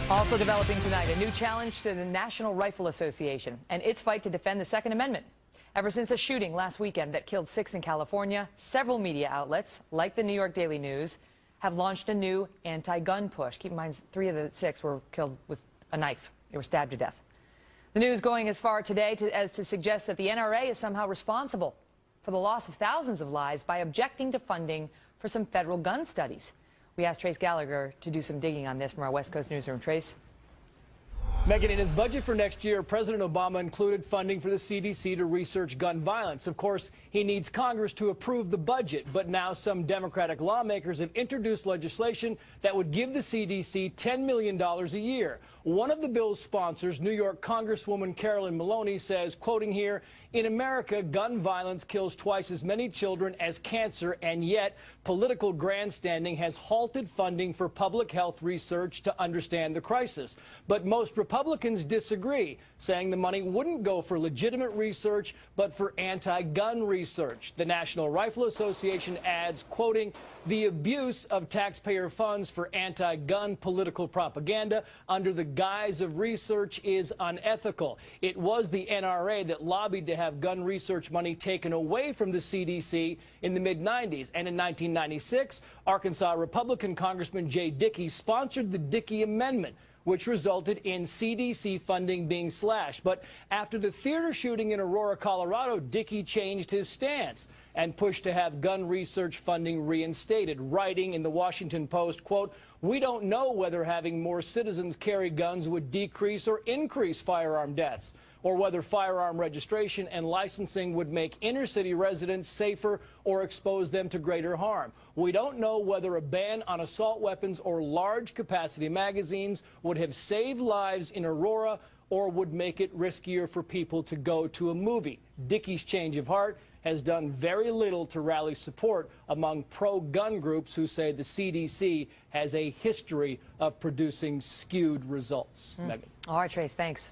Also developing tonight, a new challenge to the National Rifle Association and its fight to defend the Second Amendment. Ever since a shooting last weekend that killed 6 in California, several media outlets, like the New York Daily News, have launched a new anti-gun push. Keep in mind, 3 of the 6 were killed with a knife. They were stabbed to death. The news going as far today as to suggest that the NRA is somehow responsible for the loss of thousands of lives by objecting to funding for some federal gun studies. We asked Trace Gallagher to do some digging on this from our West Coast newsroom. Trace? Megan, in his budget for next year, President Obama included funding for the CDC to research gun violence. Of course, he needs Congress to approve the budget, but now some Democratic lawmakers have introduced legislation that would give the CDC $10 million a year. One of the bill's sponsors, New York Congresswoman Carolyn Maloney, says, quoting here, "In America, gun violence kills twice as many children as cancer, and yet political grandstanding has halted funding for public health research to understand the crisis." But most Republicans disagree, saying the money wouldn't go for legitimate research, but for anti-gun research. The National Rifle Association adds, quoting, "The abuse of taxpayer funds for anti-gun political propaganda under the guise of research is unethical." It was the NRA that lobbied to have gun research money taken away from the CDC in the mid-90s. And in 1996, Arkansas Republican Congressman Jay Dickey sponsored the Dickey Amendment, which resulted in CDC funding being slashed. But after the theater shooting in Aurora, Colorado, Dickey changed his stance and pushed to have gun research funding reinstated, writing in the Washington Post, quote, "We don't know whether having more citizens carry guns would decrease or increase firearm deaths, or whether firearm registration and licensing would make inner-city residents safer or expose them to greater harm. We don't know whether a ban on assault weapons or large-capacity magazines would have saved lives in Aurora or would make it riskier for people to go to a movie." Dickey's change of heart has done very little to rally support among pro-gun groups who say the CDC has a history of producing skewed results. Megan. All right, Trace, thanks.